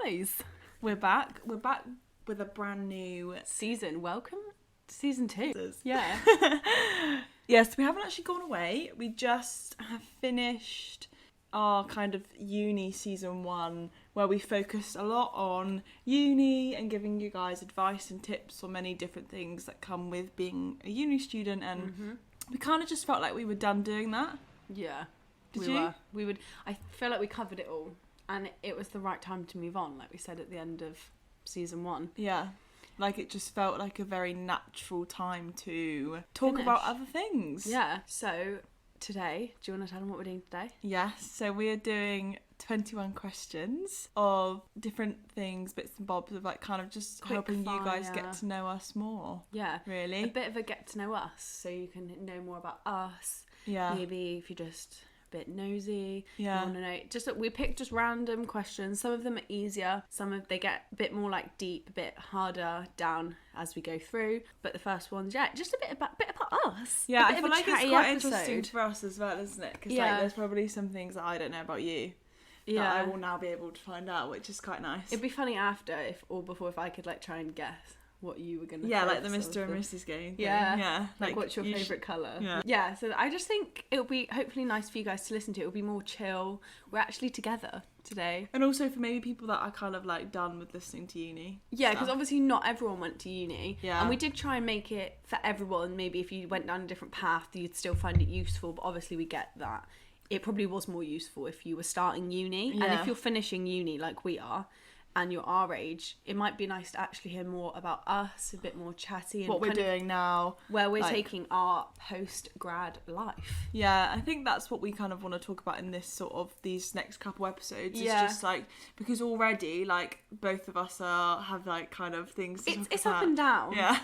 guys, we're back with a brand new season. Welcome to season 2. Yeah. Yes, we haven't actually gone away. We just have finished our kind of uni season 1, where we focused a lot on uni and giving you guys advice and tips on many different things that come with being a uni student, and we kind of just felt like we were done doing that. Yeah. Did you? We would. I feel like we covered it all, and it was the right time to move on, like we said at the end of season 1. Yeah. Like, it just felt like a very natural time to talk about other things. Yeah. So, today, do you want to tell them what we're doing today? Yes. So, we are doing 21 questions of different things, bits and bobs, of like kind of just helping you guys get to know us more. Yeah. Really. A bit of a get to know us, so you can know more about us. Yeah. Maybe if you're just bit nosy, yeah, you want to know, just we picked just random questions. Some of them are easier, they get a bit more like deep, a bit harder down as we go through, but the first one's just a bit about us. Yeah, I feel like it's quite interesting for us as well, isn't it? Because like there's probably some things that I don't know about you that I will now be able to find out, which is quite nice. It'd be funny after or before if I could like try and guess what you were gonna like the Mr. and Mrs. game thing. Yeah like what's your favourite colour. So I just think it'll be hopefully nice for you guys to listen to. It'll be more chill. We're actually together today, and also for maybe people that are kind of like done with listening to uni, because obviously not everyone went to uni, yeah, and we did try and make it for everyone. Maybe if you went down a different path you'd still find it useful, but obviously we get that it probably was more useful if you were starting uni, and if you're finishing uni like we are and you're our age, it might be nice to actually hear more about us, a bit more chatty, and what we're doing now, where we're taking our post-grad life. Yeah, I think that's what we kind of want to talk about in this sort of these next couple episodes. It's just like, because already like both of us have like kind of things to talk it's about. Up and down. Yeah.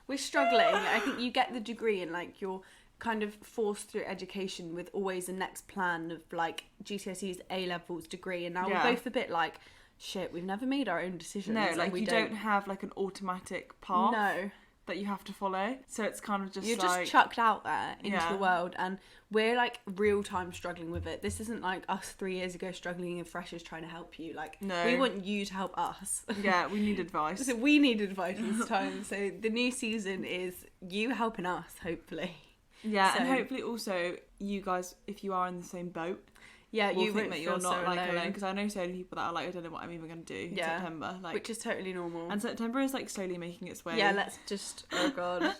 We're struggling. I think you get the degree and like you're kind of forced through education with always the next plan of like GCSEs, A-levels, degree, and now we're both a bit like, shit, we've never made our own decisions. No, like you don't have like an automatic path that you have to follow. So it's kind of just you're just chucked out there into the world, and we're like real time struggling with it. This isn't like us 3 years ago struggling and freshers trying to help you. Like, we want you to help us. Yeah, we need advice. So we need advice this time. So the new season is you helping us, hopefully. Yeah, and hopefully also you guys, if you are in the same boat, you think that you're not like alone, because I know so many people that are like, I don't know what I'm even going to do in September, like, which is totally normal. And September is like slowly making its way. Yeah, let's just oh god.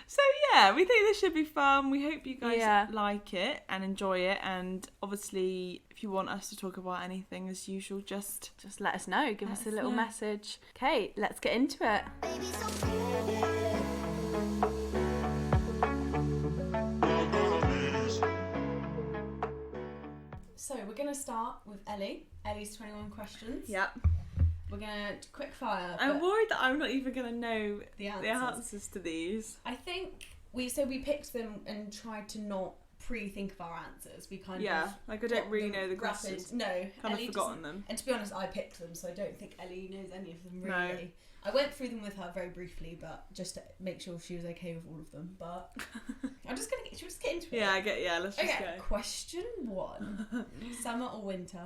So yeah, we think this should be fun. We hope you guys like it and enjoy it, and obviously if you want us to talk about anything as usual, just let us know. Give us a little message. Okay, let's get into it. So we're going to start with Ellie. Ellie's 21 questions. Yep. We're going to quick fire. I'm worried that I'm not even going to know the answers to these. I think we picked them and tried to not pre-think of our answers. We kind of... like I don't really know the questions. No. Kind Ellie of forgotten them. And to be honest, I picked them, so I don't think Ellie knows any of them really. No. I went through them with her very briefly, but just to make sure she was okay with all of them. But should we just get into it? Let's just go. Question 1. Summer or winter?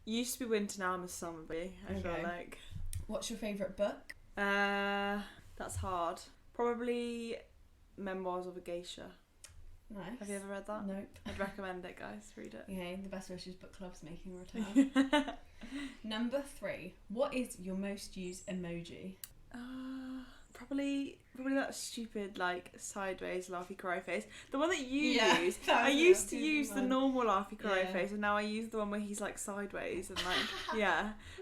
Used to be winter, now I'm a summer bee. I feel like. What's your favourite book? That's hard. Probably Memoirs of a Geisha. Nice. Have you ever read that? Nope. I'd recommend it, guys. Read it. Okay, the Best Wishes Book Club's making a return. Number 3. What is your most used emoji? Probably that stupid like sideways laughy cry face. The one that you use. I used to use the normal laughy cry face, and now I use the one where he's like sideways and like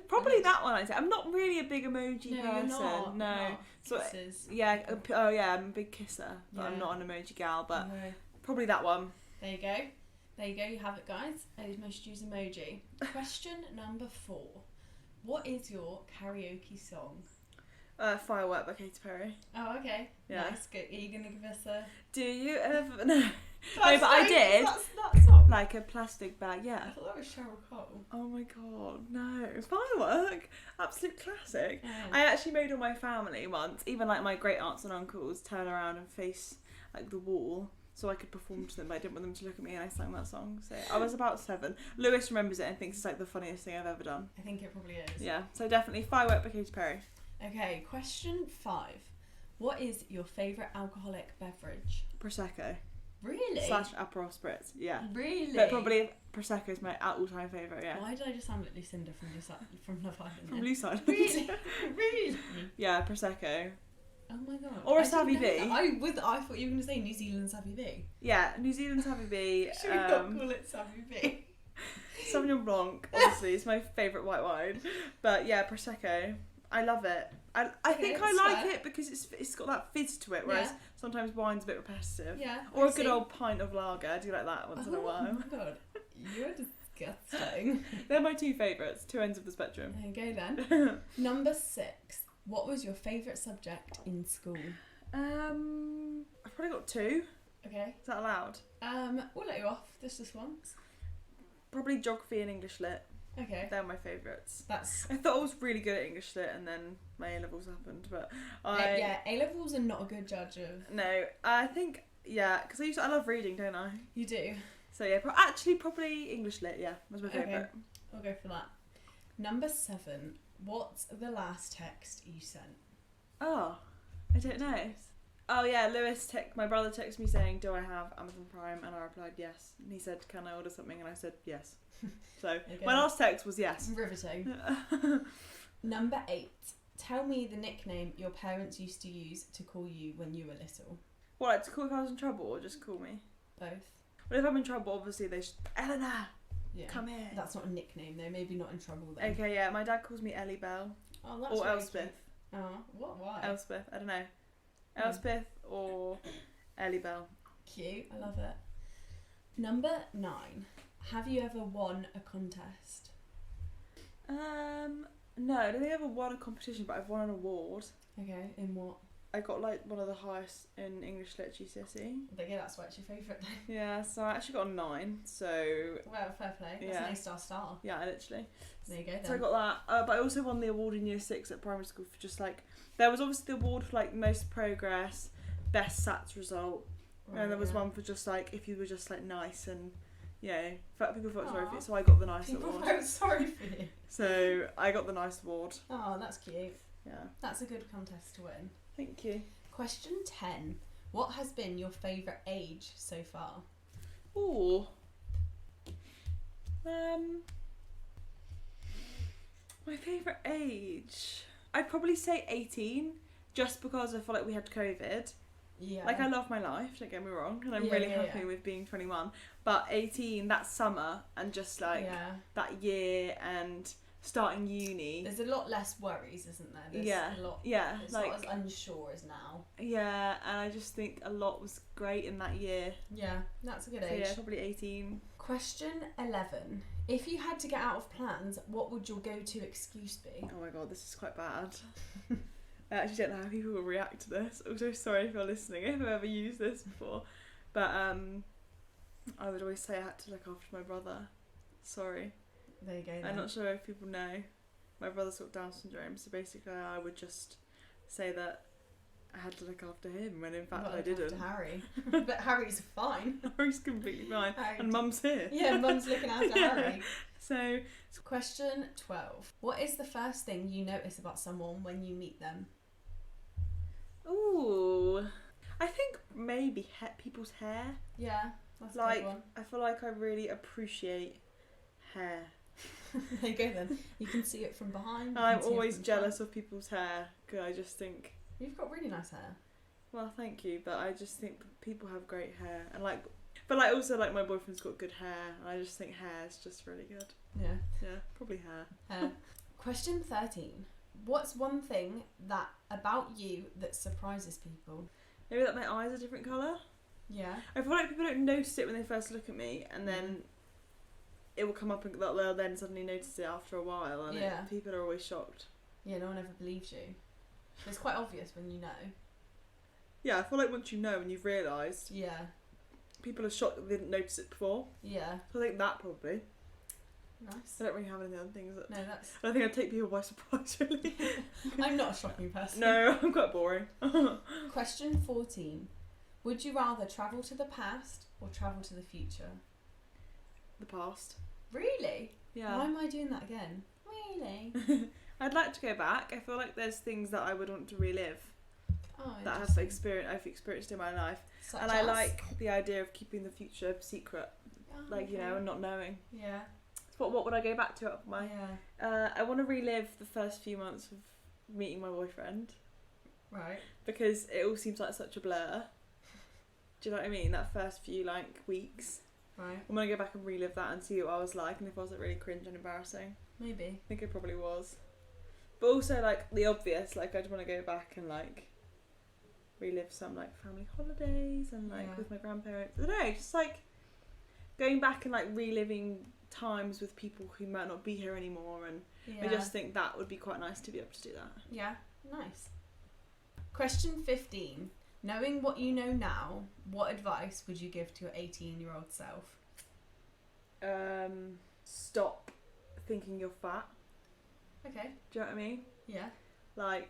probably that one. I'd say I'm not really a big emoji person. You're not. So kisses. I'm a big kisser, but I'm not an emoji gal. But probably that one. There you go. You have it, guys. Ellie's most used emoji. Question number 4. What is your karaoke song? Firework by Katy Perry. Oh, okay. Yeah. Nice. Good. Are you going to give us a... Do you ever... No. But I did. That's not... Like a plastic bag, yeah. I thought that was Cheryl Cole. Oh my god, no. Firework? Absolute classic. Yeah. I actually made all my family once, even like my great aunts and uncles, turn around and face like the wall so I could perform to them, but I didn't want them to look at me, and I sang that song. So I was about 7. Lewis remembers it and thinks it's like the funniest thing I've ever done. I think it probably is. Yeah, so definitely Firework by Katy Perry. Okay, question 5. What is your favourite alcoholic beverage? Prosecco. Really? / Aperol Spritz, yeah. Really? But probably Prosecco is my all-time favourite, yeah. Why did I just sound like Lucinda from Love Island? From Loose Island. Really? Really? Yeah, Prosecco. Oh my god. Or a Savvy B. I thought you were going to say New Zealand Savvy B. Yeah, New Zealand Savvy B. Should we not call it Savvy B? Sauvignon Blanc, obviously, is my favourite white wine. But yeah, Prosecco. I love it. I think I like it because it's got that fizz to it, whereas sometimes wine's a bit repetitive. Yeah. Or a good old pint of lager. I do like that once in a while. Oh my god. You're disgusting. They're my 2 favourites, 2 ends of the spectrum. There you go then. Number 6. What was your favourite subject in school? I've probably got 2. Okay. Is that allowed? We'll let you off this once. Probably geography and English lit. Okay. They're my favourites. That's. I thought I was really good at English lit, and then my A levels happened, but Yeah, A levels are not a good judge of. No, I think because I love reading, don't I? You do. So yeah, actually probably English lit. Yeah, was my favourite. Okay. I'll go for that. Number 7. What's the last text you sent? Oh, I don't know. Oh yeah, my brother texted me saying, "Do I have Amazon Prime?" And I replied yes. And he said, "Can I order something?" And I said yes. So Okay. my last text was yes. Riveting. Number 8. Tell me the nickname your parents used to use to call you when you were little. What, like to call if I was in trouble, or just call me? Both. Well, if I'm in trouble, obviously they should. Eleanor, Yeah. come here. That's not a nickname though. Maybe not in trouble then. Okay, yeah. My dad calls me Ellie Bell. Oh, that's Or really Elspeth. cute. Oh, what? Why? Elspeth, I don't know. Elspeth or Ellie Bell. Cute. I love it. Number 9. Have you ever won a contest? No, I don't think I ever won a competition, but I've won an award. Okay. In what? I got like one of the highest in English Lit GCSE. Yeah, that's why it's your favourite then. Yeah, so I actually got a 9. So Well, fair play. That's Yeah. an A star. yeah, literally. There you go then. So I got that, but I also won the award in Year 6 at primary school for just like there was obviously the award for like most progress, best SATs result, Right, and there was yeah. one for just like if you were just like nice and people felt sorry for Aw. you, so I got the nice People award. felt sorry for you. So I got the nice award. Oh, that's cute. Yeah, That's a good contest to win. thank you. Question 10. What has been your favourite age so far? Ooh. My favourite age. I'd probably say 18, just because I feel like we had COVID. Yeah. Like I love my life, don't get me wrong, and I'm Yeah, really yeah, happy yeah. with being 21. But 18, that summer, and just like that year and starting uni. There's a lot less worries, isn't there? There's Yeah. a lot. Yeah, It's like not as unsure as now. yeah, and I just think a lot was great in that year. Yeah, that's a good So age. yeah, probably 18. Question 11. If you had to get out of plans, what would your go-to excuse be? Oh my god, this is quite bad. I actually don't know how people will react to this. Also, sorry if you're listening, if I've ever used this before. But I would always say I had to look after my brother. Sorry. There you go then. I'm not sure if people know. My brother's got Down syndrome, so basically I would just say that I had to look after him, when in fact Not I look didn't. after Harry. But Harry's fine. Harry's completely fine. Harry And Mum's here. Yeah, Mum's looking after Yeah. Harry. So, Question 12. What is the first thing you notice about someone when you meet them? ooh. I think maybe people's hair. Yeah, that's a Like, good one. I feel like I really appreciate hair. There you go then. You can see it from behind. And you I'm can see it always from jealous of people's hair, because I just think, front. You've got really nice hair. well, thank you, but I just think people have great hair. And like, but like also like my boyfriend's got good hair, and I just think hair is just really good. Yeah. Yeah, probably hair. Hair. Question 13. What's one thing that about you that surprises people? Maybe that my eyes are a different colour. Yeah. I feel like people don't notice it when they first look at me, and then it will come up and they'll then suddenly notice it after a while, and Yeah. people are always shocked. Yeah, no one ever believes you. It's quite obvious when you know. Yeah, I feel like once you know and you've realised, Yeah. people are shocked that they didn't notice it before. Yeah. So I think that probably. Nice. I don't really have any other things that. No, that's. I don't think I'd take people by surprise, really. I'm not a shocking person. No, I'm quite boring. Question 14. Would you rather travel to the past or travel to the future? The past. Really? Yeah. Why am I doing that again? Really? I'd like to go back. I feel like there's things that I would want to relive that I've experienced in my life. Such and as? I like the idea of keeping the future secret, Okay. and not knowing. Yeah. So what would I go back to at my... Yeah. I want to relive the first few months of meeting my boyfriend. Right. Because it all seems like such a blur. Do you know what I mean? That first few, weeks. Right. I'm going to go back and relive that and see what I was like and if I was, really cringe and embarrassing. Maybe. I think it probably was. But also, the obvious, I'd want to go back and, relive some, family holidays and, with my grandparents. I don't know, just, going back and, reliving times with people who might not be here anymore, and I just think that would be quite nice to be able to do that. Yeah, nice. Question 15. Knowing what you know now, what advice would you give to your 18-year-old self? Stop thinking you're fat. Okay. Do you know what I mean? Yeah.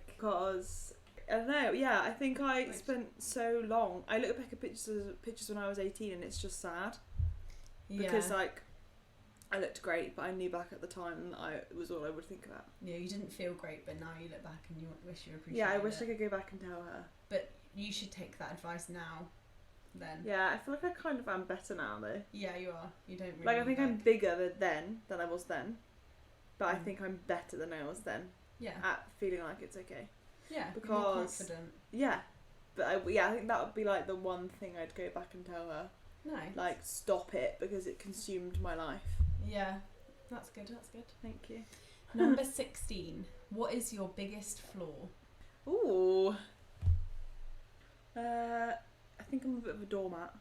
Because I don't know. Yeah, I think I spent so long. I look back at pictures when I was 18, and it's just sad. Yeah. Because I looked great, but I knew back at the time it was all I would think about. Yeah, you didn't feel great, but now you look back and you wish you appreciated it. Yeah, I wish I could go back and tell her. But you should take that advice now, then. Yeah, I feel like I kind of am better now, though. Yeah, you are. You don't really... I think I'm bigger than I was then. But I think I'm better than I was then. Yeah. At feeling like it's okay. Yeah, because you're more confident. Yeah. But I think that would be the one thing I'd go back and tell her. Nice. Stop it, because it consumed my life. Yeah. That's good, that's good. Thank you. Number 16. What is your biggest flaw? Ooh. I think I'm a bit of a doormat.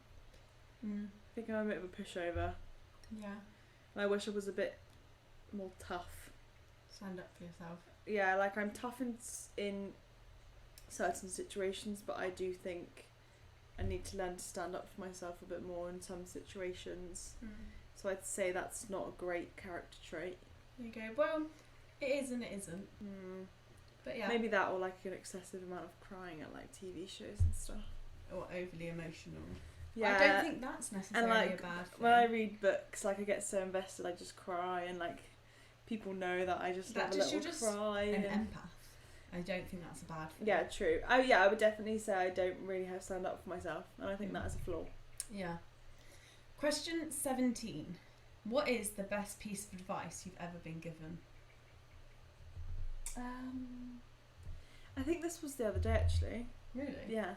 I think I'm a bit of a pushover. Yeah. And I wish I was a bit more tough. Stand up for yourself. Yeah, I'm tough in certain situations, but I do think I need to learn to stand up for myself a bit more in some situations. So I'd say that's not a great character trait. There you go. Well, it is and it isn't. But yeah. Maybe that, or an excessive amount of crying at TV shows and stuff. Or overly emotional. Yeah. I don't think that's necessarily a bad thing. When I read books, I get so invested, I just cry, and people know that I just have a little cry. An empath. I don't think that's a bad thing. Yeah, true. I would definitely say I don't really have stand up for myself, and I think that is a flaw. Yeah. Question 17. What is the best piece of advice you've ever been given? I think this was the other day, actually. Really? Yeah.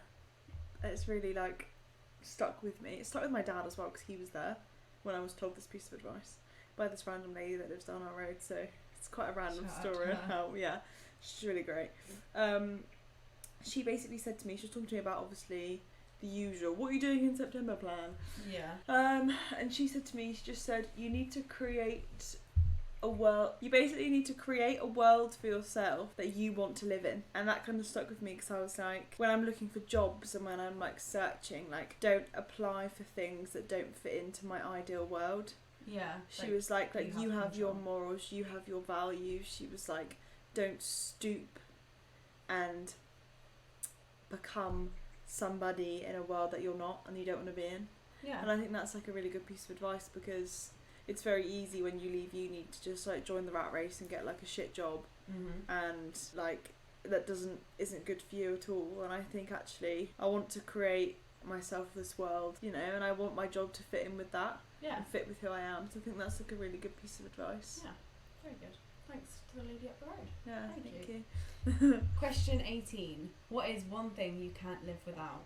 It's really stuck with me. It stuck with my dad as well, because he was there when I was told this piece of advice by this random lady that lives down our road, so it's quite a random story of how, she's really great. She basically said to me, she was talking to me about, obviously, the usual, what are you doing in September plan? Yeah. And she said to me, she just said, you need to create a world, you basically need to create a world for yourself that you want to live in. And that kind of stuck with me, because I was when I'm looking for jobs and when I'm searching, don't apply for things that don't fit into my ideal world. Yeah. She was you have your morals, you have your values. She was don't stoop and become somebody in a world that you're not and you don't want to be in. Yeah. And I think that's a really good piece of advice, because it's very easy when you leave uni to just join the rat race and get a shit job, and that isn't good for you at all. And I think actually I want to create myself this world, and I want my job to fit in with that. Yeah. And fit with who I am. So I think that's a really good piece of advice. Yeah. Very good. Thanks to the lady up the road. Yeah. Thank you. Question 18. What is one thing you can't live without?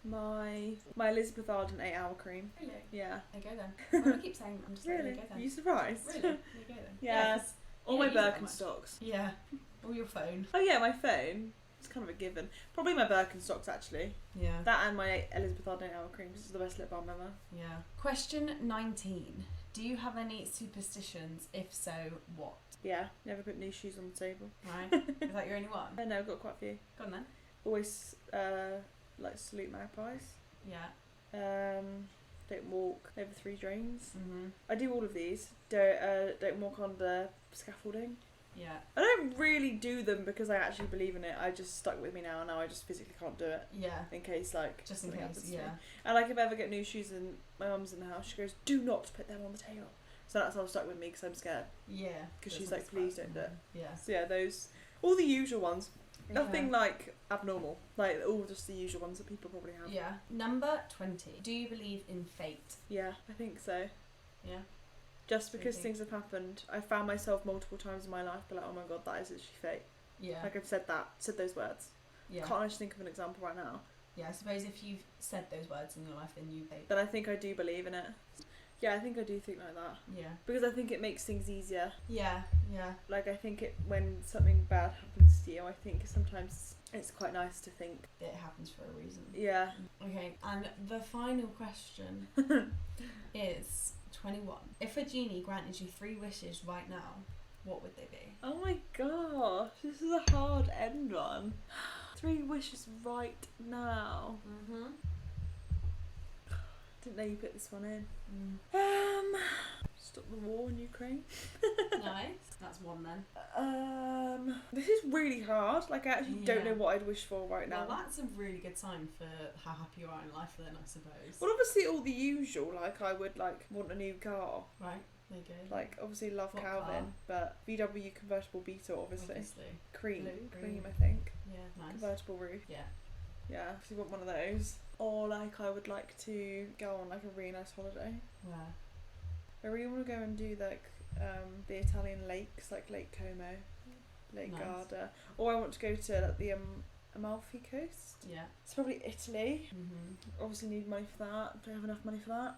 My Elizabeth Arden 8-hour cream. Really? Yeah. There you go then. When I keep saying, I'm just really? there you go then. Are you surprised? Really? There you go then. Yeah. All my Birkenstocks. Yeah. Or your phone. Oh yeah, my phone. It's kind of a given. Probably my Birkenstocks, actually. Yeah. That and my Elizabeth Arden 8-hour cream. This is the best lip balm ever. Yeah. Question 19. Do you have any superstitions? If so, what? Yeah. Never put new shoes on the table. Right. Is that your only one? I know, I've got quite a few. Go on then. Always salute magpies. Yeah. Don't walk over 3 drains. Mhm. I do all of these. Don't walk on the scaffolding. Yeah. I don't really do them because I actually believe in it. I just stuck with me now, and now I just physically can't do it. Yeah. In case, like, just in case, happens to yeah. me. And, like, if I ever get new shoes and my mum's in the house, she goes, do not put them on the table. So that's how stuck with me, because I'm scared. Yeah. Because she's like, please don't do it. Yeah. So yeah, those, all the usual ones. Nothing like abnormal, like all just the usual ones that people probably have. Yeah. Number 20. Do you believe in fate? Yeah, I think so. Yeah. Just because things have happened, I found myself multiple times in my life, but like, oh my god, that is literally fate. Yeah. Like I've said those words. Yeah. Can't actually think of an example right now. Yeah, I suppose if you've said those words in your life, then you fate. Then I think I do believe in it. Yeah, I think I do think like that. Yeah. Because I think it makes things easier. Yeah. Yeah. Like I think when something bad happens to you, I think sometimes it's quite nice to think it happens for a reason. Yeah. Okay, and the final question is 21. If a genie granted you 3 wishes right now, what would they be? Oh my gosh, this is a hard end one. 3 wishes right now. Mm-hmm. Didn't know you put this one in. Stop the war in Ukraine. Nice. That's one then. This is really hard. Like I actually don't know what I'd wish for right now. Well, that's a really good sign for how happy you are in life then, I suppose. Well, obviously all the usual. Like I would like want a new car. Right. There you go. Like obviously love What Calvin, car? but VW convertible Beetle obviously. Cream, Blue, cream green. I think. Yeah, nice. Convertible roof. Yeah. Yeah, if you want one of those. Or like I would like to go on like a really nice holiday. Where? I really want to go and do like the Italian lakes, like Lake Como, Lake Nice. Garda. Or I want to go to like, the Amalfi Coast. Yeah. It's probably Italy. Mm-hmm. Obviously need money for that. Don't have enough money for that.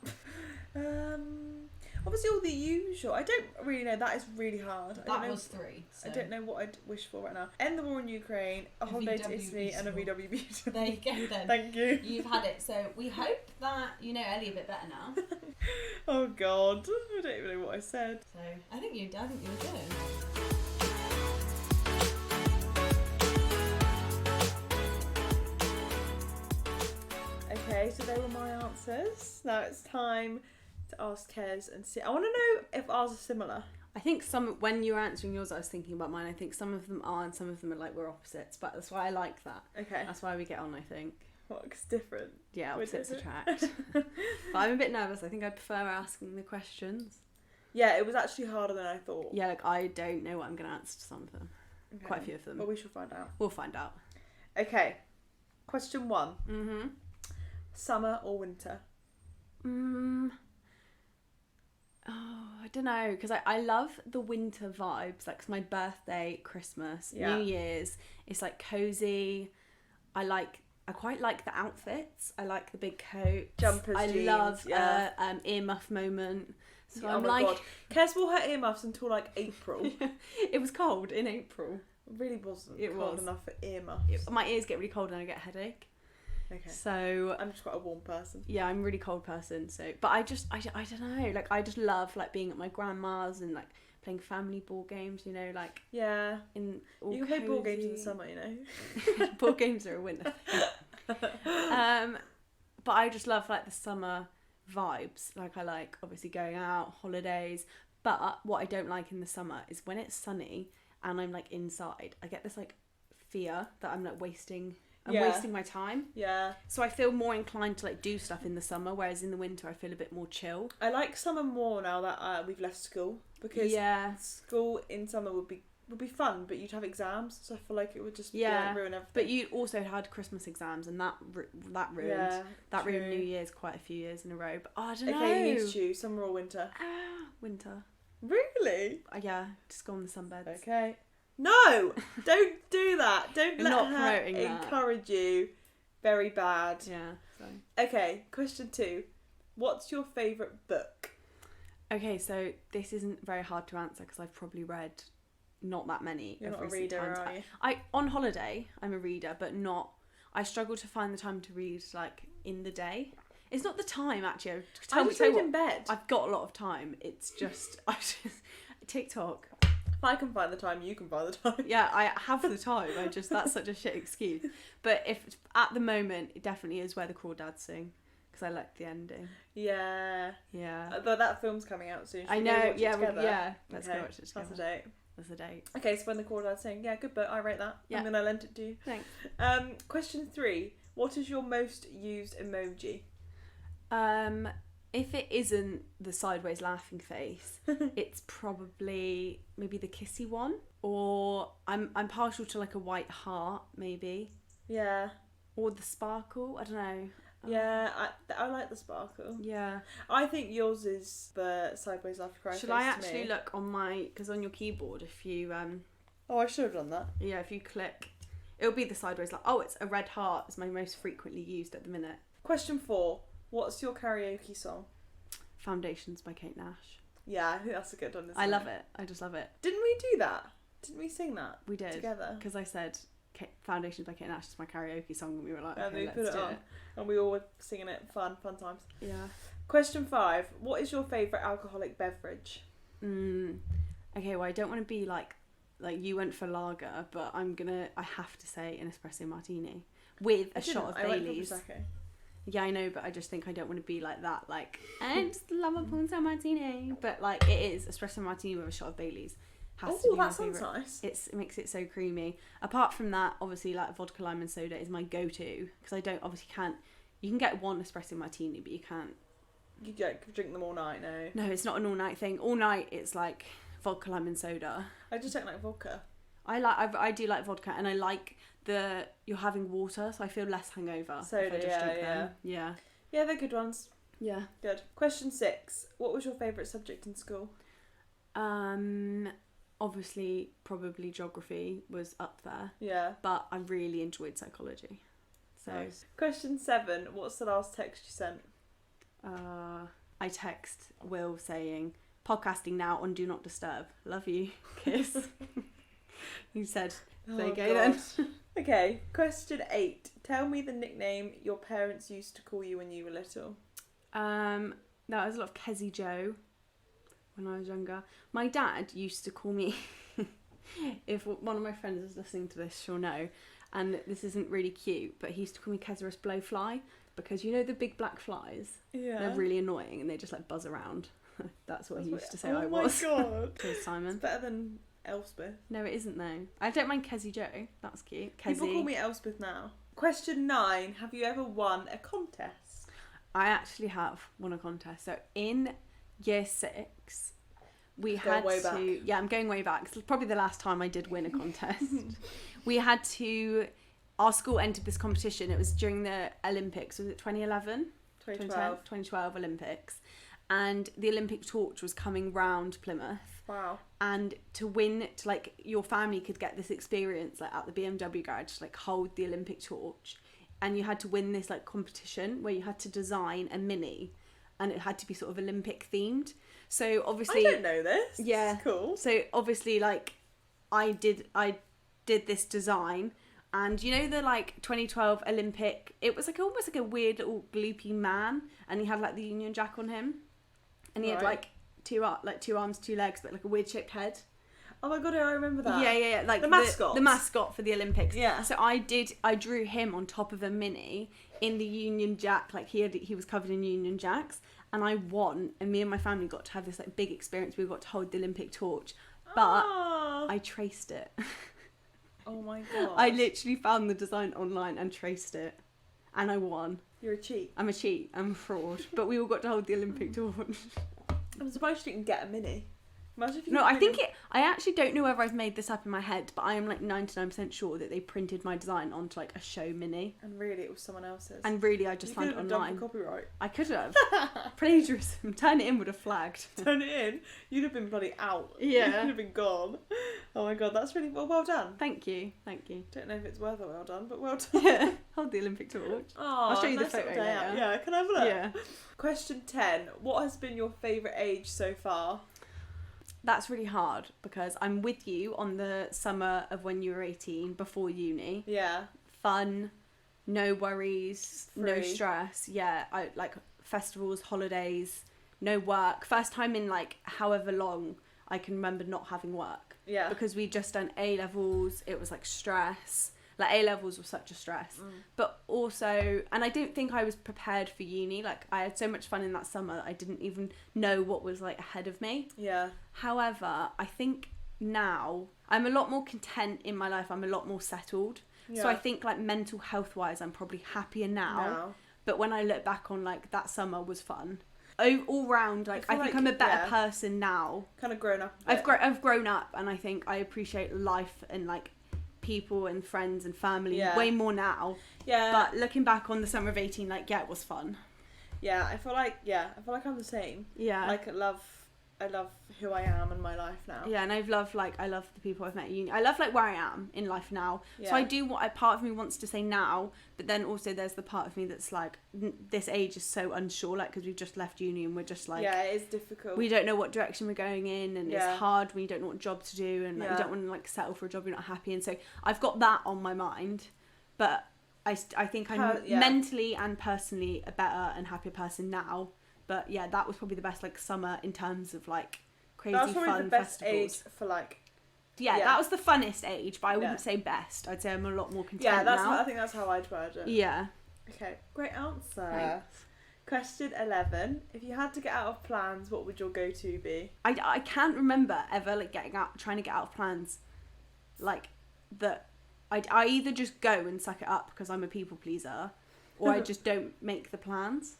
Obviously all the usual. I don't really know. That is really hard. That was 3. So. I don't know what I'd wish for right now. End the war in Ukraine, a holiday to Italy, and a VW Beetle. There you go then. Thank you. You've had it. So we hope that you know Ellie a bit better now. Oh god, I don't even know what I said. So I think you were good. Okay, so they were my answers. Now it's time to ask Kez and see. I want to know if ours are similar. I think when you were answering yours, I was thinking about mine. I think some of them are and some of them are like we're opposites, but that's why I like that. Okay. That's why we get on, I think. What, 'cause different? Yeah, opposites attract. But I'm a bit nervous. I think I prefer asking the questions. Yeah, it was actually harder than I thought. Yeah, like I don't know what I'm going to answer to some of them. Okay. Quite a few of them. But we shall find out. We'll find out. Okay. Question 1. Mm-hmm. Summer or winter? Oh, I don't know, because I love the winter vibes. Like, 'cause my birthday, Christmas, Yeah. New Year's, it's like cozy. I quite like the outfits. I like the big coat. Jumpers, I jeans, love yeah. earmuff moment. So Oh I'm my like, god. Kez wore her earmuffs until like April. it was cold in April. It really wasn't It cold was. enough for earmuffs. My ears get really cold and I get a headache. Okay. So I'm just quite a warm person. yeah, I'm a really cold person. So, but I don't know. Like I just love like being at my grandma's and like playing family board games. You know, like Yeah. in all You can play board games in the cozy. summer, you know. Board games are a winter. But I just love like the summer vibes. Like I like obviously going out, holidays. But what I don't like in the summer is when it's sunny and I'm like inside. I get this like fear that I'm like wasting. I'm wasting my time. Yeah. So I feel more inclined to like do stuff in the summer, whereas in the winter I feel a bit more chill. I like summer more now that we've left school, because school in summer would be fun, but you'd have exams, so I feel like it would just like, ruin everything. But you also had Christmas exams, and that ruined New Year's quite a few years in a row. But I don't know. Okay, you need to choose summer or winter. Winter. Really? Yeah, just go on the sunbeds. Okay. No, don't do that. Don't I'm let not her promoting that. encourage you. Very bad. Yeah. So. Okay, question 2. What's your favourite book? Okay, so this isn't very hard to answer because I've probably read not that many. You're of not a recent reader, times. are you? I on holiday I'm a reader, but not. I struggle to find the time to read like in the day. It's not the time actually. I just read in bed. I've got a lot of time. It's just TikTok. If I can find the time, you can find the time. Yeah, I have the time. That's such a shit excuse. But if at the moment, it definitely is Where the Crawdads Sing because I like the ending. Yeah. Yeah. But that film's coming out soon. Should I we go know. watch it Yeah. together? Yeah. Let's go Okay, watch it together. That's a date. as a date. Okay, so when the caller is saying, yeah, good book, I rate that. Yeah. I'm going to lend it to you. Thanks. Question 3. What is your most used emoji? If it isn't the sideways laughing face, it's probably maybe the kissy one, or I'm partial to like a white heart maybe. Yeah. Or the sparkle. I don't know. Yeah, I like the sparkle. Yeah. I think yours is the sideways laughing cry face. Should I actually look on because on your keyboard, if you Oh, I should have done that. Yeah, if you click, it'll be the sideways. Oh, it's a red heart. It's my most frequently used at the minute. Question 4. What's your karaoke song? Foundations by Kate Nash. Yeah, I think that's a good one, isn't it? I love it. I just love it. Didn't we do that? Didn't we sing that? We did. Together. Because I said Foundations by Kate Nash is my karaoke song, and we were like, and okay, we put it on. And we all were singing it. Fun times. Yeah. Question 5. What is your favourite alcoholic beverage? Okay, well, I don't want to be like you went for lager, but I have to say an espresso martini with a shot of Baileys. Yeah, I know, but I just think I don't want to be like that. Like, I just love a Punta martini, but like it is espresso martini with a shot of Baileys. Oh, that sounds nice. It makes it so creamy. Apart from that, obviously, like vodka, lime, and soda is my go-to because I can't. You can get one espresso martini, but you can't. You don't drink them all night, no. No, it's not an all-night thing. All night, it's like vodka, lime, and soda. I just don't like vodka. I do like vodka, and I like you're having water, so I feel less hangover. Soda, if I just drink them. Yeah. Yeah, they're good ones. Yeah. Good. Question 6. What was your favourite subject in school? Obviously, probably geography was up there. Yeah. But I really enjoyed psychology. So. Nice. Question 7. What's the last text you sent? I text Will saying, podcasting now on Do Not Disturb. Love you. Kiss. He said, there you go then. Okay, question 8. Tell me the nickname your parents used to call you when you were little. That was a lot of Kezzy Joe when I was younger. My dad used to call me, if one of my friends is listening to this, she'll know, and this isn't really cute, but he used to call me Kezarus Blowfly, because you know the big black flies? Yeah. They're really annoying and they just like buzz around. That's what he used to say I was. Oh my god. To Simon. It's better than Elspeth. No, it isn't though. I don't mind Kezzy Joe. That's cute. Kezzy. People call me Elspeth now. Question 9. Have you ever won a contest? I actually have won a contest. So in year 6, we had way to... back. Yeah, I'm going way back. It's probably the last time I did win a contest. We had to... Our school entered this competition. It was during the Olympics. Was it 2011? 2012 Olympics. And the Olympic torch was coming round Plymouth. Wow. And to win, your family could get this experience like at the BMW garage, like hold the Olympic torch. And you had to win this like competition where you had to design a mini, and it had to be sort of Olympic themed. So obviously... I don't know this. Yeah. This is cool. So obviously like I did this design. And you know the 2012 Olympic, it was almost like a weird little gloopy man, and he had like the Union Jack on him, and he had two arms, 2 legs, but like a weird shaped head. Oh my god, I remember that. Yeah. Like the mascot. The mascot for the Olympics. Yeah. So I drew him on top of a mini in the Union Jack, like he was covered in Union Jacks, and I won, and me and my family got to have this like big experience. We got to hold the Olympic torch, but I traced it. Oh my god. I literally found the design online and traced it. And I won. You're a cheat. I'm a cheat. I'm a fraud. But we all got to hold the Olympic torch. I'm surprised you didn't get a mini. Imagine if you No, I actually don't know whether I've made this up in my head, but I am like 99% sure that they printed my design onto like a show mini. And really it was someone else's. And really I just found it online. You could have done for copyright. I could have. Plagiarism. Turn it in would have flagged. Turn it in. You'd have been bloody out. Yeah. You'd have been gone. Oh my god, that's really well done. Thank you. Don't know if it's worth a well done, but well done. Yeah. Hold the Olympic torch. Oh, I'll show you nice the photo later. Yeah, can I have a look? Yeah. Question 10. What has been your favourite age so far? That's really hard because I'm with you on the summer of when you were 18 before uni. Yeah. Fun, no worries, Free. No stress. Yeah, I like festivals, holidays, no work. First time in like however long I can remember not having work. Yeah. Because we'd just done A-levels, it was like stress. Like A-levels was such a stress. But also, and I don't think I was prepared for uni. Like I had so much fun in that summer that I didn't even know what was like ahead of me. Yeah. However, I think now I'm a lot more content in my life. I'm a lot more settled. Yeah. So I think like mental health wise, I'm probably happier now. But when I look back on like that summer was fun. All round, like I think I'm a better person now. Kind of grown up. I've grown up, and I think I appreciate life and like people and friends and family way more now. Yeah. But looking back on the summer of 18, like it was fun. Yeah, I feel like I'm the same. Yeah. Like I love who I am in my life now. Yeah, and I love the people I've met at uni. I love like where I am in life now. Yeah. So I do what part of me wants to say now, but then also there's the part of me that's like this age is so unsure, like because we've just left uni and we're just like it is difficult. We don't know what direction we're going in, and it's hard when you don't know what job to do, and like, you don't want to like settle for a job you're not happy in. So I've got that on my mind, but I think I'm mentally and personally a better and happier person now. But yeah, that was probably the best like summer in terms of like crazy fun festivals. That was probably the best age for like. Yeah, that was the funnest age, but I wouldn't say best. I'd say I'm a lot more content now. I think that's how I'd word it. Yeah. Okay, great answer. Thanks. Question 11. If you had to get out of plans, what would your go-to be? I can't remember ever like trying to get out of plans, like that. I either just go and suck it up because I'm a people pleaser, or I just don't make the plans.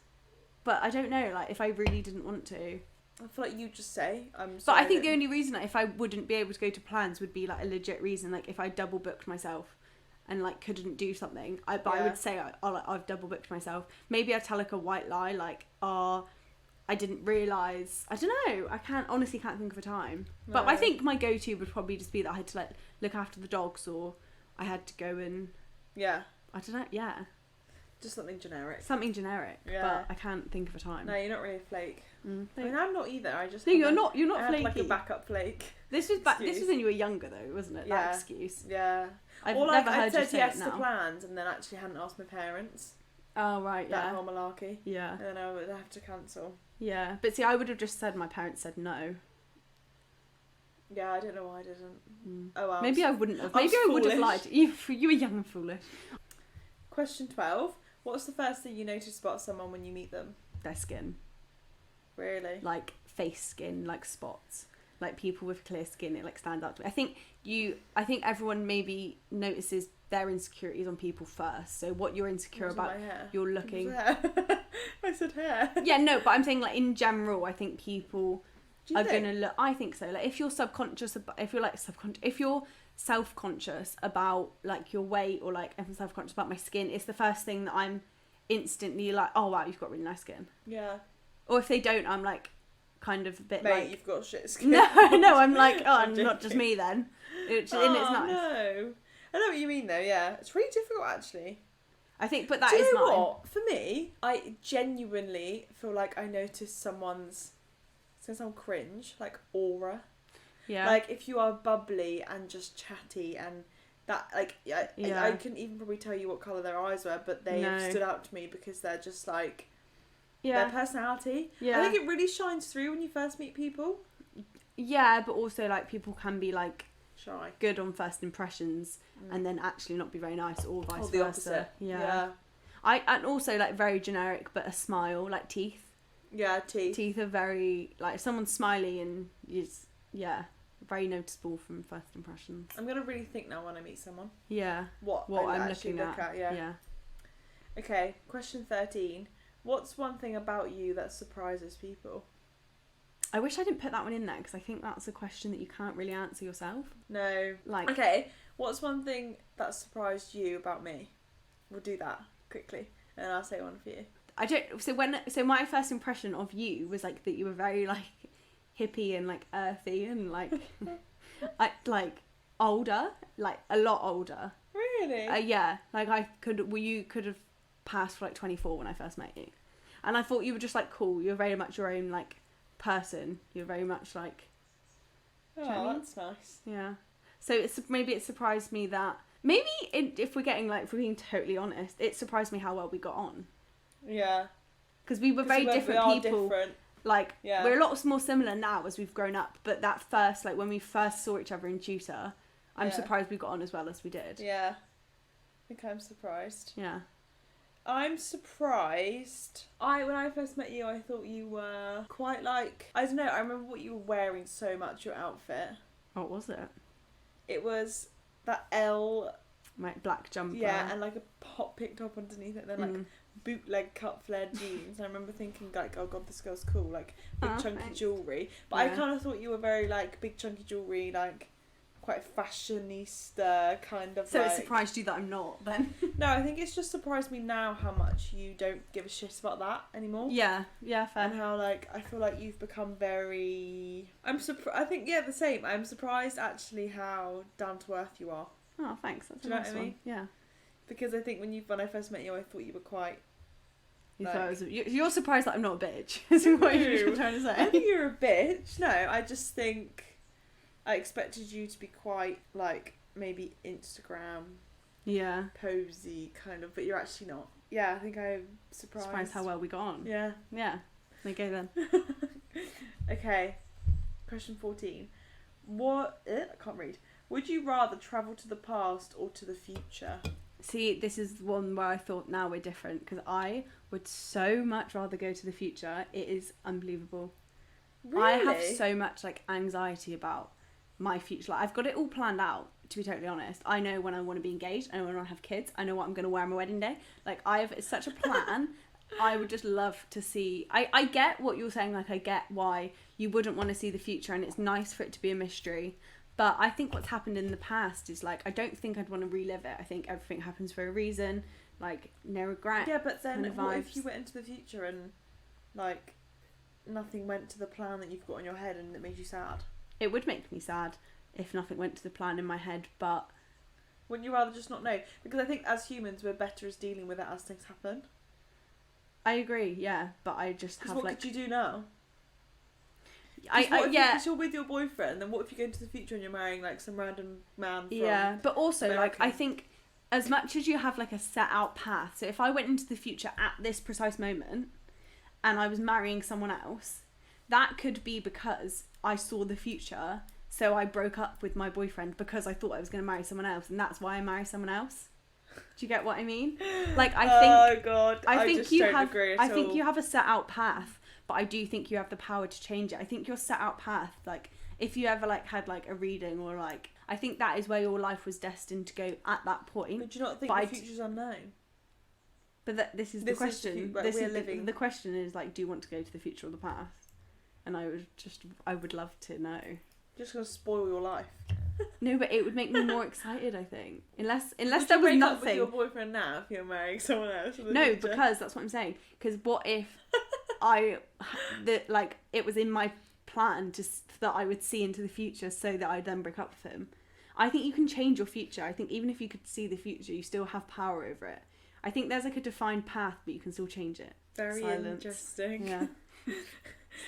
But I don't know, like, if I really didn't want to. I feel like you just say, I'm sorry. But I think the only reason, like, if I wouldn't be able to go to plans would be, like, a legit reason. Like, if I double booked myself and, like, couldn't do something. I would say, I've double booked myself. Maybe I'd tell, like, a white lie, like, I didn't realise. I don't know. Honestly can't think of a time. No. But I think my go-to would probably just be that I had to, like, look after the dogs, or I had to go and... Yeah. I don't know, yeah. Just something generic. But I can't think of a time. No, you're not really a flake. I mean, I'm not either. I just no, you're not I flaky. Had like a backup flake. This was when you were younger, though, wasn't it? That excuse. Yeah. I've never heard you say yes it now. to plans, and then actually hadn't asked my parents. Oh right, yeah. That whole malarkey. Yeah. And then I would have to cancel. Yeah, but see, I would have just said my parents said no. Yeah, I don't know why I didn't. Oh well. Maybe I wouldn't have. Maybe I would have lied. You were young and foolish. Question 12. What's the first thing you notice about someone when you meet them? Their skin. Really? Like face skin, like spots. Like people with clear skin, it like stands out to me. I think everyone maybe notices their insecurities on people first. So what you're insecure about, you're looking. I said hair. Yeah, no, but I'm saying like in general, I think people are gonna look. I think so. Like if you're if you're self-conscious about like your weight, or like if I'm self-conscious about my skin, it's the first thing that I'm instantly like, oh wow, you've got really nice skin. Yeah. Or if they don't, I'm like kind of a bit Mate, like, you've got shit skin. No, I'm like, oh, not just me then. It's nice. No. I know what you mean though, yeah. It's really difficult actually. I think, but that Do is you know mine. what? For me, I genuinely feel like I notice someone's, it's gonna sound cringe, like aura. Yeah. Like if you are bubbly and just chatty and that, like, I couldn't even probably tell you what colour their eyes were, but they have stood out to me because they're just like, their personality. Yeah. I think it really shines through when you first meet people. Yeah, but also like people can be like shy, good on first impressions, and then actually not be very nice, or vice versa. The opposite. Yeah. And also like very generic, but a smile, like teeth. Yeah, teeth. Teeth are very, like, if someone's smiley and very noticeable from first impressions. I'm gonna really think now when I meet someone. Yeah. What I'm looking at. Yeah. Okay, question 13. What's one thing about you that surprises people? I wish I didn't put that one in there, because I think that's a question that you can't really answer yourself. No. Like. Okay, what's one thing that surprised you about me? We'll do that quickly, and then I'll say one for you. I don't. So my first impression of you was like that you were very like hippie and like earthy and like like older, like a lot older. Really? Yeah. Like you could have passed for like 24 when I first met you, and I thought you were just like cool. You're very much your own like person. You're very much like. Oh, that's nice. Yeah. So maybe it surprised me that if we're being totally honest, it surprised me how well we got on. Yeah. Because we were very different people. Different. Like, we're a lot more similar now as we've grown up. But that first, like, when we first saw each other in tutor, I'm surprised we got on as well as we did. Yeah. I think I'm surprised. Yeah. I'm surprised. When I first met you, I thought you were quite like, I don't know, I remember what you were wearing so much, your outfit. What was it? It was that L... Like black jumper. Yeah, and like a pink top underneath it, and then like bootleg cut flared jeans. And I remember thinking like, oh god, this girl's cool, like big chunky jewellery. But I kind of thought you were very like big chunky jewellery, like quite fashionista kind of. So it surprised you that I'm not then? No, I think it's just surprised me now how much you don't give a shit about that anymore. Yeah, fair. And how like I feel like you've become very. I think the same. I'm surprised actually how down to earth you are. Oh, thanks. That's Do you know nice what I mean? one. Yeah. Because I think when I first met you, I thought you were quite. You thought I was. You're surprised that I'm not a bitch. Is what you're trying to say? I think you're a bitch. No, I just think I expected you to be quite like maybe Instagram. Yeah. Posy kind of, but you're actually not. Yeah, I think I'm surprised. Surprised how well we got on. Yeah. Yeah. Okay then. Okay. Question 14. I can't read. Would you rather travel to the past or to the future? See, this is one where I thought now we're different, because I would so much rather go to the future. It is unbelievable. Really? I have so much like anxiety about my future. Like I've got it all planned out, to be totally honest. I know when I want to be engaged. I know when I want to have kids. I know what I'm going to wear on my wedding day. Like it's such a plan. I would just love to see. I get what you're saying. Like I get why you wouldn't want to see the future, and it's nice for it to be a mystery. But I think what's happened in the past is like, I don't think I'd want to relive it. I think everything happens for a reason. Like, no regret. Yeah, but then kind of what vibes. if you went into the future and like nothing went to the plan that you've got in your head and it made you sad? It would make me sad if nothing went to the plan in my head, but... Wouldn't you rather just not know? Because I think as humans, we're better as dealing with it as things happen. I agree, yeah, but I just have what like... could you do now? Because you're with your boyfriend, then what if you go into the future and you're marrying like some random man from Yeah, but also America? like I think as much as you have like a set out path, so if I went into the future at this precise moment and I was marrying someone else, that could be because I saw the future, so I broke up with my boyfriend because I thought I was going to marry someone else, and that's why I marry someone else. Do you get what I mean? Like I think oh god, I think just you don't have agree at I think all. you have a set out path, but I do think you have the power to change it. I think your set out path, like if you ever like had like a reading or like, I think that is where your life was destined to go at that point. But do you not think the future's unknown? But this is the question. The question is like, do you want to go to the future or the past? And I would love to know. You're just gonna spoil your life. No, but it would make me more excited, I think. Unless would there you was break nothing. up with your boyfriend now if you're marrying someone else? No, because that's what I'm saying. Because what if it was in my plan that I would see into the future, so that I'd then break up with him. I think you can change your future. I think even if you could see the future, you still have power over it. I think there's like a defined path, but you can still change it. Very interesting. Yeah.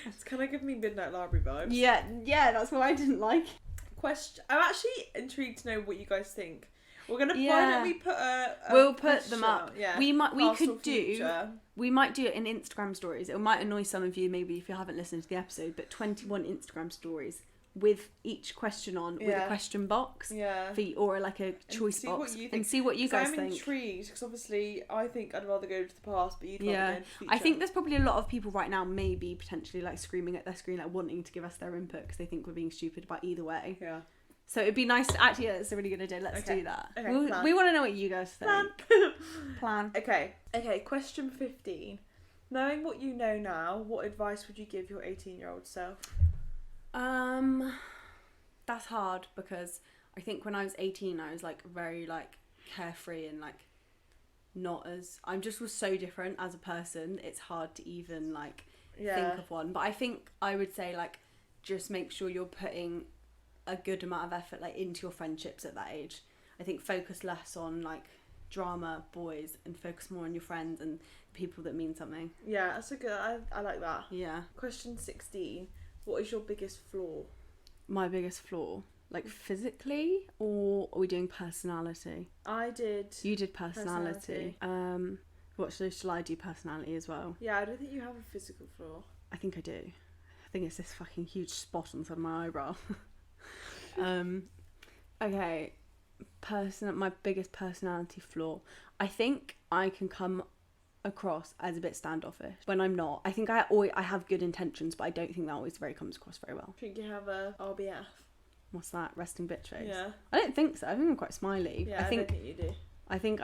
It's kind of giving me Midnight Library vibes. Yeah, that's what I didn't like. I'm actually intrigued to know what you guys think. We're gonna why don't we put we'll put them up. Yeah. We might do it in Instagram stories. It might annoy some of you maybe if you haven't listened to the episode, but 21 Instagram stories with each question on with a question box. Yeah. Or like a choice box and see what you guys think. I'm intrigued because obviously I think I'd rather go to the past, but you'd rather go to the future. I think there's probably a lot of people right now maybe potentially like screaming at their screen like wanting to give us their input because they think we're being stupid about either way. Yeah. So it'd be nice to actually, that's a really good idea. Let's do that. Okay, we want to know what you guys think. Plan. Okay, question 15. Knowing what you know now, what advice would you give your 18-year-old self? That's hard because I think when I was 18 I was like very like carefree and like not as, I just was so different as a person. It's hard to even like think of one, but I think I would say like just make sure you're putting a good amount of effort like into your friendships at that age. I think focus less on like drama boys and focus more on your friends and people that mean something. Yeah, that's a good, I like that. Yeah. Question 16. What is your biggest flaw? My biggest flaw? Like physically, or are we doing personality? You did personality. Shall I do personality as well? Yeah, I don't think you have a physical flaw. I think I do. I think it's this fucking huge spot on the side of my eyebrow. Okay. My biggest personality flaw. I think I can come across as a bit standoffish when I'm not. I think I have good intentions, but I don't think that always comes across very well. I think you have a RBF. What's that? Resting bitch face? Yeah. I don't think so. I think I'm quite smiley. Yeah, I don't think you do. I think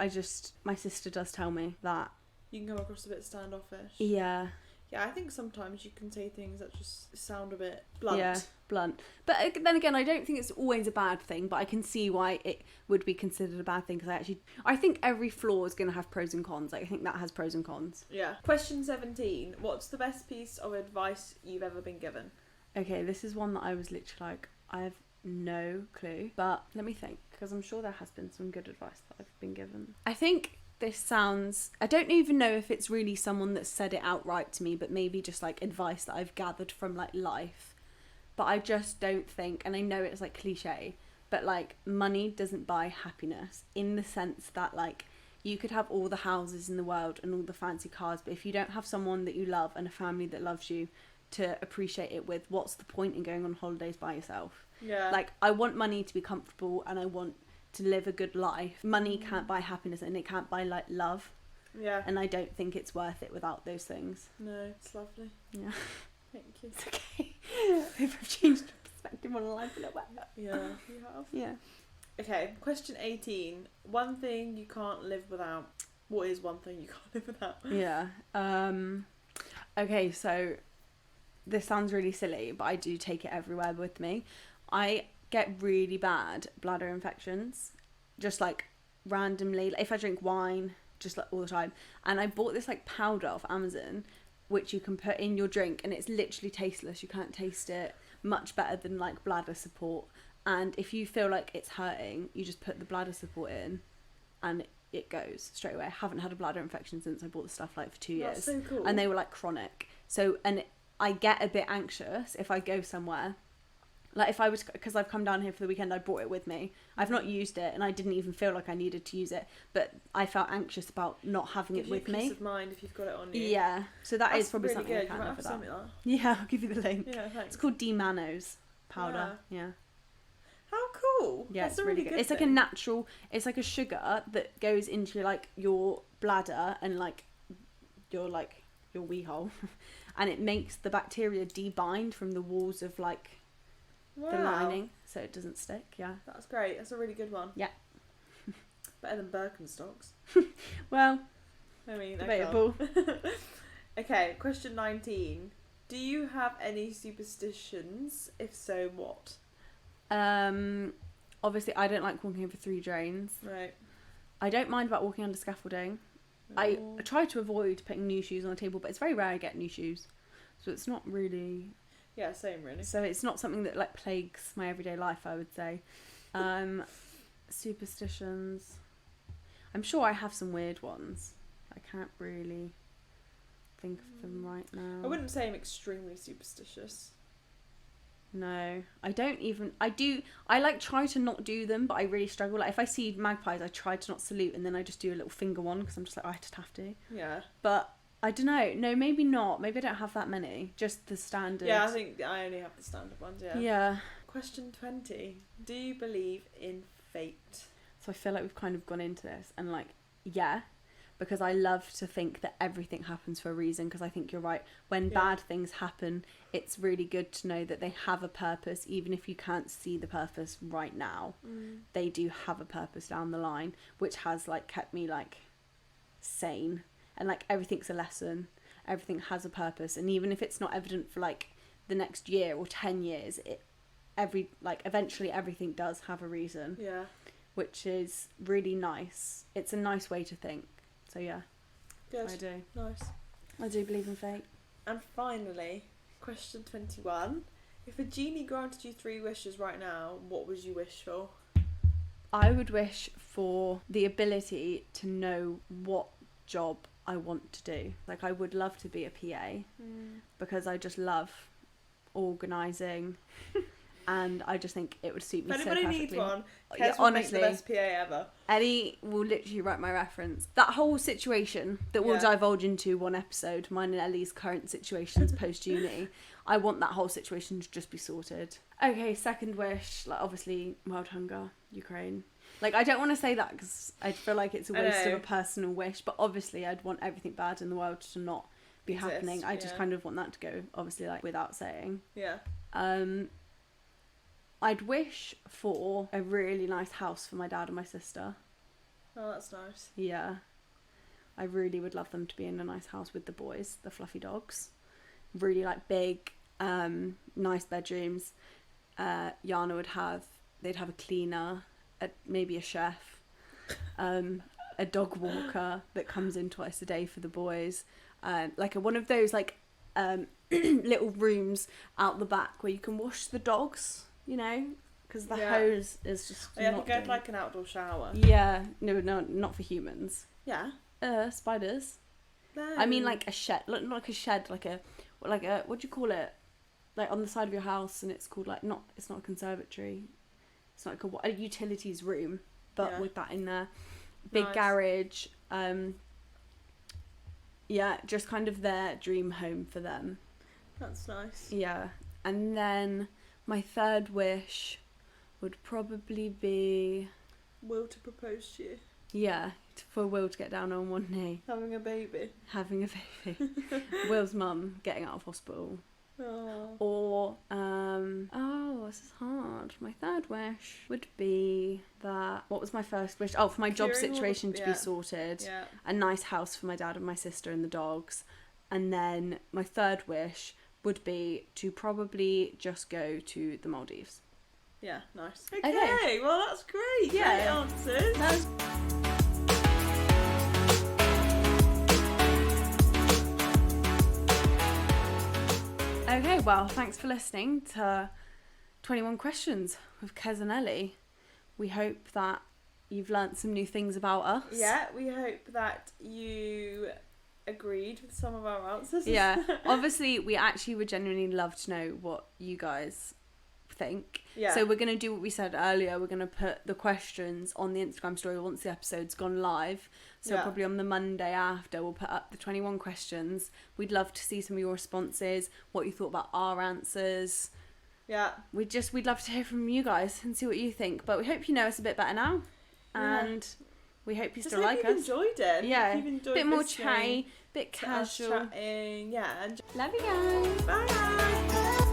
my sister does tell me that. You can come across a bit standoffish. Yeah. Yeah, I think sometimes you can say things that just sound a bit blunt. Yeah, blunt. But then again, I don't think it's always a bad thing, but I can see why it would be considered a bad thing, because I think every flaw is going to have pros and cons. Like, I think that has pros and cons. Yeah. Question 17. What's the best piece of advice you've ever been given? Okay, this is one that I was literally like, I have no clue. But let me think, because I'm sure there has been some good advice that I've been given. I think this sounds, I don't even know if it's really someone that said it outright to me, but maybe just like advice that I've gathered from like life. But I just don't think, and I know it's like cliche, but like money doesn't buy happiness, in the sense that like you could have all the houses in the world and all the fancy cars, but if you don't have someone that you love and a family that loves you to appreciate it with, what's the point in going on holidays by yourself? Yeah. Like, I want money to be comfortable and I want to live a good life. Money can't buy happiness, and it can't buy like love. Yeah. And I don't think it's worth it without those things. No, it's lovely. Yeah. Thank you. It's okay. If I've changed your perspective on life a little bit. Yeah, you have. Yeah. Okay, question 18. One thing you can't live without. What is one thing you can't live without? Yeah. Okay, so this sounds really silly, but I do take it everywhere with me. I get really bad bladder infections, just like randomly. Like, if I drink wine, just like all the time. And I bought this like powder off Amazon, which you can put in your drink, and it's literally tasteless. You can't taste it. Much better than like bladder support. And if you feel like it's hurting, you just put the bladder support in, and it goes straight away. I haven't had a bladder infection since I bought the stuff like for 2 years. That's so cool. And they were like chronic. So, and I get a bit anxious if I go somewhere. Like if I was, because I've come down here for the weekend, I brought it with me. I've not used it, and I didn't even feel like I needed to use it, but I felt anxious about not having it with me. Peace of mind if you've got it on you. Yeah, so that's probably really something good. I can't live without. Like Yeah, I'll give you the link. Yeah, thanks. It's called D-Mannose powder. Yeah. How cool. Yeah, that's it's really good. It's like a natural. It's like a sugar that goes into like your bladder and like your wee hole, and it makes the bacteria debind from the walls of like the lining, so it doesn't stick. Yeah, that's great. That's a really good one. Yeah. Better than Birkenstocks. Well, I mean, debatable. Okay, question 19. Do you have any superstitions? If so, what? Obviously I don't like walking over 3 drains. Right. I don't mind about walking under scaffolding. I try to avoid putting new shoes on the table, but it's very rare I get new shoes, so it's not really. Yeah, same really. So it's not something that like plagues my everyday life, I would say. Superstitions. I'm sure I have some weird ones. I can't really think of them right now. I wouldn't say I'm extremely superstitious. No, I don't even. I like try to not do them, but I really struggle. Like if I see magpies, I try to not salute, and then I just do a little finger one because I'm just like, I just have to. Yeah. But I don't know. No, maybe not. Maybe I don't have that many. Just the standard. Yeah, I think I only have the standard ones. Yeah. Yeah. Question 20. Do you believe in fate? So I feel like we've kind of gone into this, and like, yeah, because I love to think that everything happens for a reason, because I think you're right. When bad things happen, it's really good to know that they have a purpose, even if you can't see the purpose right now. They do have a purpose down the line, which has like kept me like sane, and like everything's a lesson. Everything has a purpose, and even if it's not evident for like the next year or 10 years, eventually everything does have a reason. Yeah. Which is really nice. It's a nice way to think. So yeah, good. I do. Nice. I do believe in fate. And finally, question 21. If a genie granted you 3 wishes right now, what would you wish for? I would wish for the ability to know what job I want to do. Like I would love to be a PA because I just love organising. And I just think it would suit me so perfectly. If anybody needs one, Kez will honestly, make the best PA ever. Ellie will literally write my reference. That whole situation that we'll divulge into one episode, mine and Ellie's current situations post-uni, I want that whole situation to just be sorted. Okay, second wish, like obviously world hunger, Ukraine. Like I don't want to say that because I feel like it's a waste of a personal wish, but obviously I'd want everything bad in the world to not be happening. I just kind of want that to go, obviously, like without saying. Yeah. I'd wish for a really nice house for my dad and my sister. Oh, that's nice. Yeah. I really would love them to be in a nice house with the boys, the fluffy dogs. Really like big, nice bedrooms. Yana they'd have a cleaner, maybe a chef, a dog walker that comes in twice a day for the boys. Like one of those like little rooms out the back where you can wash the dogs, you know, because the hose is just you go to like an outdoor shower. Yeah, no, not for humans. Yeah. Spiders. No. I mean like a shed, not like a shed, like a what do you call it? Like on the side of your house, and it's called like it's not a conservatory. It's not like a utilities room, but with that in there. Big garage. Yeah, just kind of their dream home for them. That's nice. Yeah. And then my third wish would probably be... Will to propose to you. Yeah, for Will to get down on one knee. Having a baby. Having a baby. Will's mum getting out of hospital. Oh. Or, this is hard. My third wish would be that... What was my first wish? Oh, for my job situation to be sorted. Yeah. A nice house for my dad and my sister and the dogs. And then my third wish would be to probably just go to the Maldives. Yeah, nice. Okay, well that's great. Yeah. Great answers. Okay, well, thanks for listening to 21 Questions with Kez and Ellie. We hope that you've learnt some new things about us. Yeah, we hope that you agreed with some of our answers. Yeah, obviously, we actually would genuinely love to know what you guys think. Yeah. So we're going to do what we said earlier. We're going to put the questions on the Instagram story once the episode's gone live. So probably on the Monday after, we'll put up the 21 questions. We'd love to see some of your responses, what you thought about our answers. Yeah. We'd love to hear from you guys and see what you think. But we hope you know us a bit better now. And we hope you still like us. Enjoyed it. Yeah. You've enjoyed bit more listening chatty, bit casual. chatting. Yeah. Love you guys. Bye.